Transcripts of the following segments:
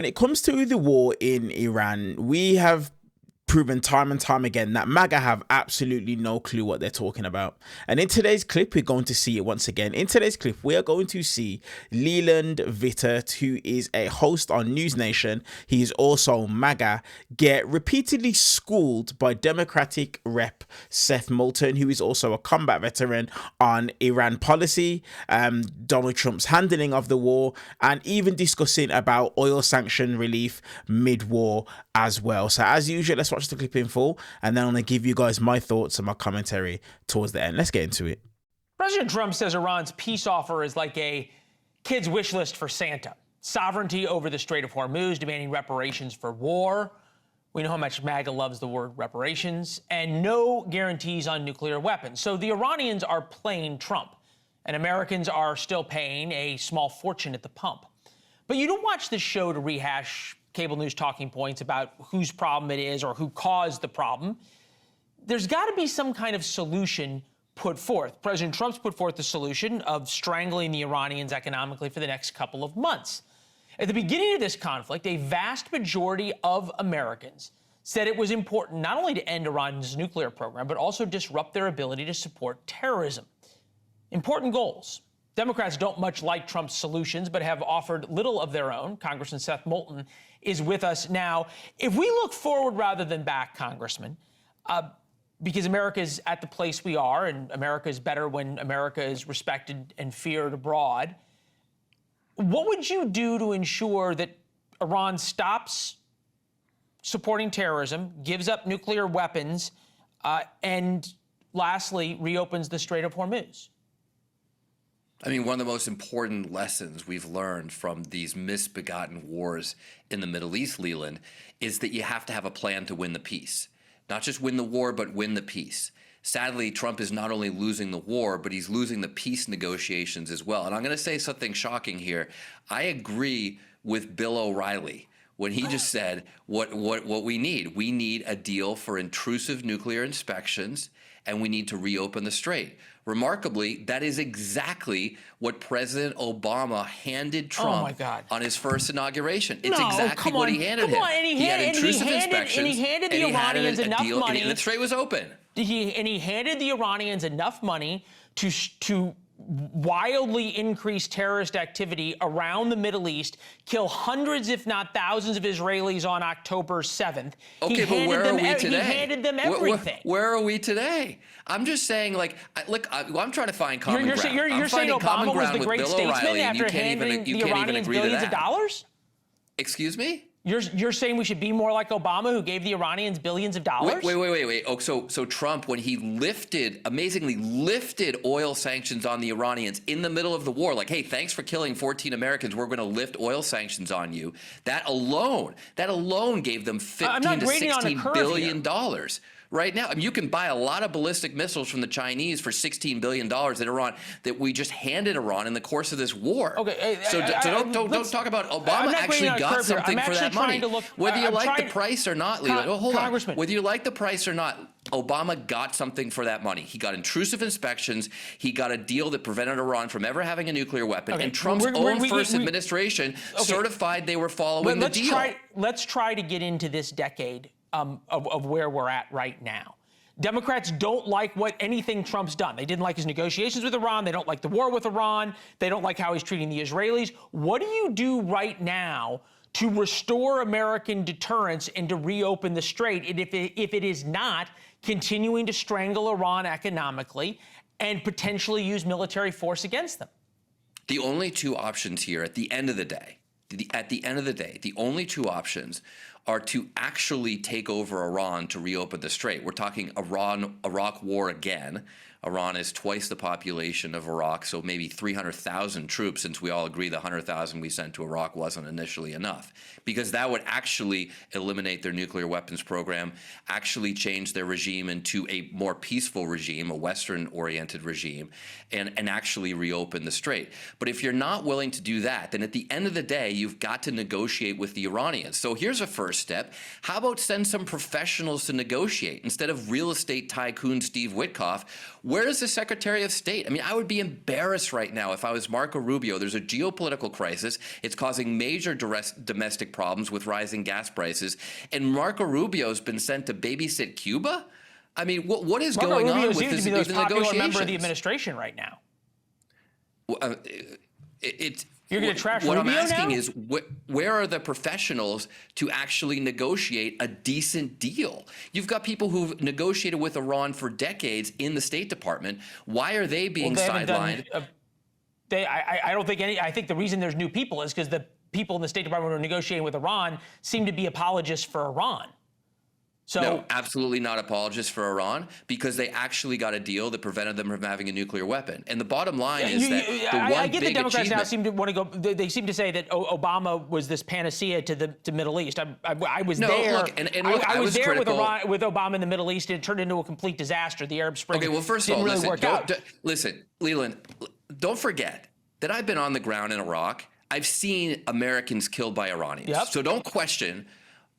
when it comes to the war in Iran, we have proven time and time again that MAGA have absolutely no clue what they're talking about. And in today's clip, we're going to see it once again. In today's clip, we are going to see Leland Vittert, who is a host on News Nation. He is also MAGA, get repeatedly schooled by Democratic Rep Seth Moulton, who is also a combat veteran, on Iran policy, Donald Trump's handling of the war, and even discussing about oil sanction relief mid-war as well. So as usual, let's watch the clip in full, and then I'm going to give you guys my thoughts and my commentary towards the end. Let's get into it. President Trump says Iran's peace offer is like a kid's wish list for Santa. Sovereignty over the Strait of Hormuz, demanding reparations for war. We know how much MAGA loves the word reparations, and no guarantees on nuclear weapons. So the Iranians are playing Trump, and Americans are still paying a small fortune at the pump. But you don't watch this show to rehash cable news talking points about whose problem it is or who caused the problem. There's got to be some kind of solution put forth. President Trump's put forth the solution of strangling the Iranians economically for the next couple of months. At the beginning of this conflict, a vast majority of Americans said it was important not only to end Iran's nuclear program, but also disrupt their ability to support terrorism. Important goals. Democrats don't much like Trump's solutions, but have offered little of their own. Congressman Seth Moulton is with us now. If we look forward rather than back, Congressman, because America is at the place we are, and America is better when America is respected and feared abroad, what would you do to ensure that Iran stops supporting terrorism, gives up nuclear weapons, and lastly, reopens the Strait of Hormuz? I mean, one of the most important lessons we've learned from these misbegotten wars in the Middle East, Leland, is that you have to have a plan to win the peace. Not just win the war, but win the peace. Sadly, Trump is not only losing the war, but he's losing the peace negotiations as well. And I'm going to say something shocking here. I agree with Bill O'Reilly when he just said what we need. We need a deal for intrusive nuclear inspections, and we need to reopen the Strait. Remarkably, that is exactly what President Obama handed Trump on his first inauguration. It's exactly what he handed him. He had intrusive inspections, and he handed the Iranians enough money, and the Strait was open. He handed the Iranians enough money to wildly increase terrorist activity around the Middle East, kill hundreds, if not thousands, of Israelis on October 7th. Okay, but where are we today? He handed them everything. Where are we today? I'm just saying, like, look, I'm trying to find common ground. You're saying Obama was the great statesman after handing the Iranians billions of dollars? Excuse me? You're saying we should be more like Obama, who gave the Iranians billions of dollars? Wait. Oh, so Trump, when he amazingly lifted oil sanctions on the Iranians in the middle of the war, like, hey, thanks for killing 14 Americans, we're going to lift oil sanctions on you. That alone gave them $15 to $16 billion. Right now, I mean, you can buy a lot of ballistic missiles from the Chinese for $16 billion that we just handed Iran in the course of this war. Okay, so don't talk about Obama actually got something for that money. Whether you like the price or not, Leland, hold on. Whether you like the price or not, Obama got something for that money. He got intrusive inspections. He got a deal that prevented Iran from ever having a nuclear weapon. And Trump's own first administration certified they were following the deal. Let's try to get into this decade of where we're at right now. Democrats don't like anything Trump's done. They didn't like his negotiations with Iran. They don't like the war with Iran. They don't like how he's treating the Israelis. What do you do right now to restore American deterrence and to reopen the Strait if it is not continuing to strangle Iran economically and potentially use military force against them? The only two options here at the end of the day, the only two options are to actually take over Iran to reopen the Strait. We're talking Iraq war again. Iran is twice the population of Iraq, so maybe 300,000 troops, since we all agree the 100,000 we sent to Iraq wasn't initially enough, because that would actually eliminate their nuclear weapons program, actually change their regime into a more peaceful regime, a Western-oriented regime, and actually reopen the Strait. But if you're not willing to do that, then at the end of the day, you've got to negotiate with the Iranians. So here's a first step. How about send some professionals to negotiate instead of real estate tycoon Steve Witkoff? Where is the Secretary of State? I mean, I would be embarrassed right now if I was Marco Rubio. There's a geopolitical crisis. It's causing major domestic problems with rising gas prices. And Marco Rubio's been sent to babysit Cuba? I mean, what is Marco going Rubio on with seems this, to be the most these popular member of the negotiations? administration right now. You're going to trash what Rubio I'm asking now? is, where are the professionals to actually negotiate a decent deal? You've got people who've negotiated with Iran for decades in the State Department. Why are they being sidelined? I don't think any. I think the reason there's new people is because the people in the State Department who are negotiating with Iran seem to be apologists for Iran. So, no, absolutely not apologists for Iran, because they actually got a deal that prevented them from having a nuclear weapon. And the bottom line is that the one I get big the Democrats now achievement. seem to want to go. They seem to say that Obama was this panacea to the Middle East. I was No, there. look, and look, I was there critical. with Obama in the Middle East, and it turned into a complete disaster. The Arab Spring. Okay, well, first of didn't all, really work out. listen, Leland, don't forget that I've been on the ground in Iraq. I've seen Americans killed by Iranians. Yep. So don't question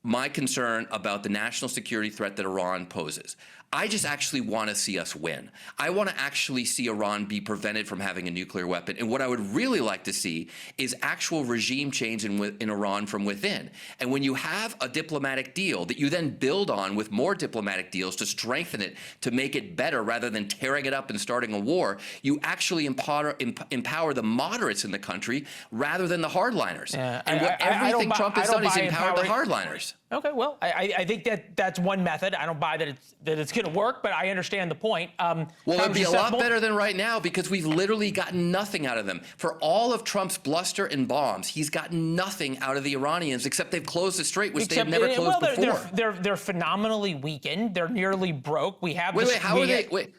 my concern about the national security threat that Iran poses. I just actually want to see us win. I want to actually see Iran be prevented from having a nuclear weapon. And what I would really like to see is actual regime change in Iran from within. And when you have a diplomatic deal that you then build on with more diplomatic deals to strengthen it, to make it better rather than tearing it up and starting a war, you actually empower the moderates in the country rather than the hardliners. Yeah, and everything Trump has done is empowered the hardliners. Okay, well, I think that's one method. I don't buy that it's going to work, but I understand the point. Well, it'd be a lot better than right now, because we've literally gotten nothing out of them. For all of Trump's bluster and bombs, he's gotten nothing out of the Iranians except they've closed the strait, which they've never closed before. They're phenomenally weakened. They're nearly broke. We have how are they?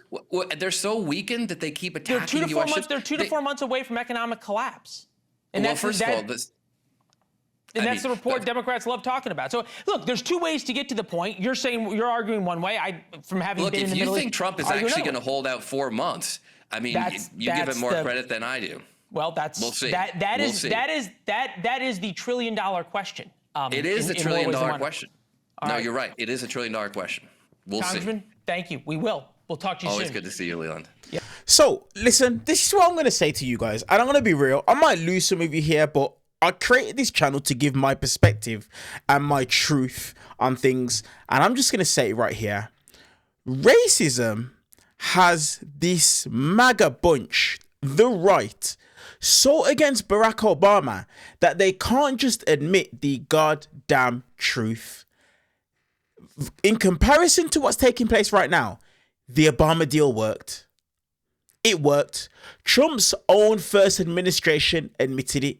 They're so weakened that they keep attacking they're 2 to 4 U.S. months. They're 2 to 4 months away from economic collapse. And well, first of all, that's the report Democrats love talking about. So, look, there's two ways to get to the point. You're arguing one way. From having been in the Middle East. Look, if you think Trump is actually going to hold out 4 months, I mean, you give him more credit than I do. Well, we'll see. That is the $1 trillion question. It is the $1 trillion question. All no, right. you're right. It is a $1 trillion question. We'll Congressman, see. Thank you. We will. We'll talk to you soon. Always good to see you, Leland. Yeah. So, listen, this is what I'm going to say to you guys. And I'm going to be real. I might lose some of you here, but I created this channel to give my perspective and my truth on things. And I'm just going to say it right here. Racism has this MAGA bunch, the right, so against Barack Obama that they can't just admit the goddamn truth. In comparison to what's taking place right now, the Obama deal worked. It worked. Trump's own first administration admitted it.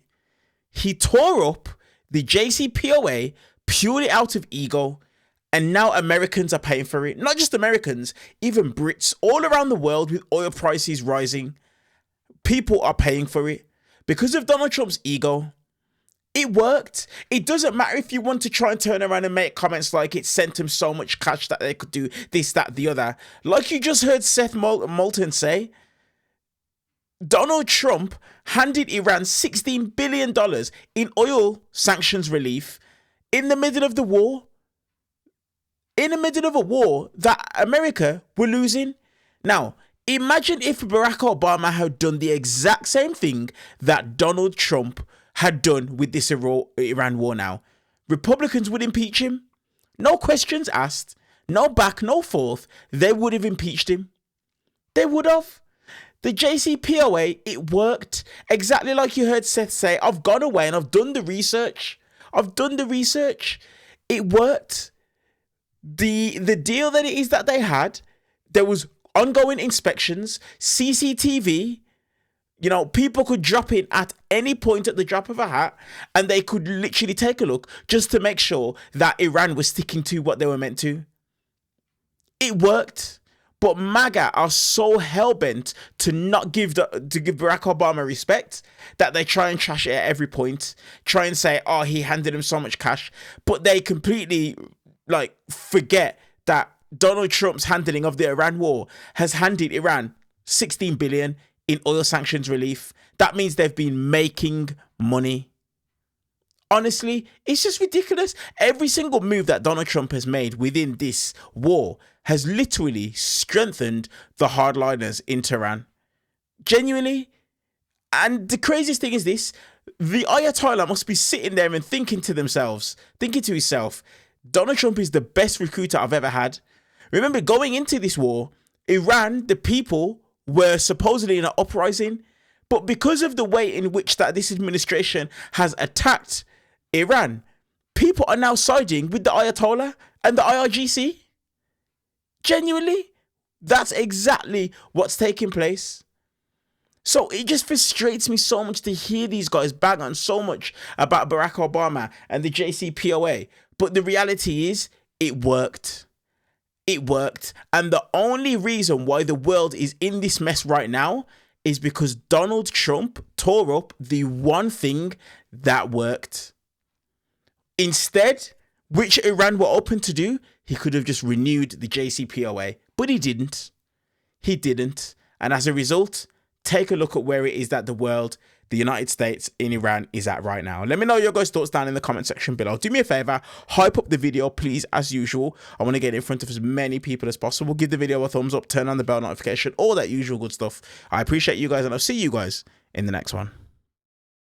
He tore up the JCPOA purely out of ego, and now Americans are paying for it. Not just Americans, even Brits all around the world with oil prices rising. People are paying for it because of Donald Trump's ego. It worked. It doesn't matter if you want to try and turn around and make comments like it sent him so much cash that they could do this, that, the other. Like you just heard Seth Moulton say, Donald Trump handed Iran $16 billion in oil sanctions relief in the middle of the war. In the middle of a war that America were losing. Now, imagine if Barack Obama had done the exact same thing that Donald Trump had done with this Iran war now. Republicans would impeach him. No questions asked. No back, no forth. They would have impeached him. They would have. The JCPOA, it worked. Exactly like you heard Seth say. I've gone away and I've done the research. It worked. The deal that it is that they had, there was ongoing inspections, CCTV. You know, people could drop in at any point at the drop of a hat and they could literally take a look just to make sure that Iran was sticking to what they were meant to. It worked. But MAGA are so hell-bent to not give Barack Obama respect that they try and trash it at every point. Try and say, oh, he handed him so much cash. But they completely forget that Donald Trump's handling of the Iran war has handed Iran $16 billion in oil sanctions relief. That means they've been making money. Honestly, it's just ridiculous. Every single move that Donald Trump has made within this war has literally strengthened the hardliners in Tehran. Genuinely. And the craziest thing is this: the Ayatollah must be sitting there and thinking to himself, Donald Trump is the best recruiter I've ever had. Remember, going into this war, Iran, the people, were supposedly in an uprising, but because of the way in which that this administration has attacked Iran, people are now siding with the Ayatollah and the IRGC. Genuinely, that's exactly what's taking place. So it just frustrates me so much to hear these guys bang on so much about Barack Obama and the JCPOA. But the reality is, it worked. It worked. And the only reason why the world is in this mess right now is because Donald Trump tore up the one thing that worked. Instead, which Iran were open to do, he could have just renewed the JCPOA. But he didn't. He didn't. And as a result, take a look at where it is that the world, the United States in Iran is at right now. Let me know your guys' thoughts down in the comment section below. Do me a favor, hype up the video, please, as usual. I want to get in front of as many people as possible. Give the video a thumbs up, turn on the bell notification, all that usual good stuff. I appreciate you guys, and I'll see you guys in the next one.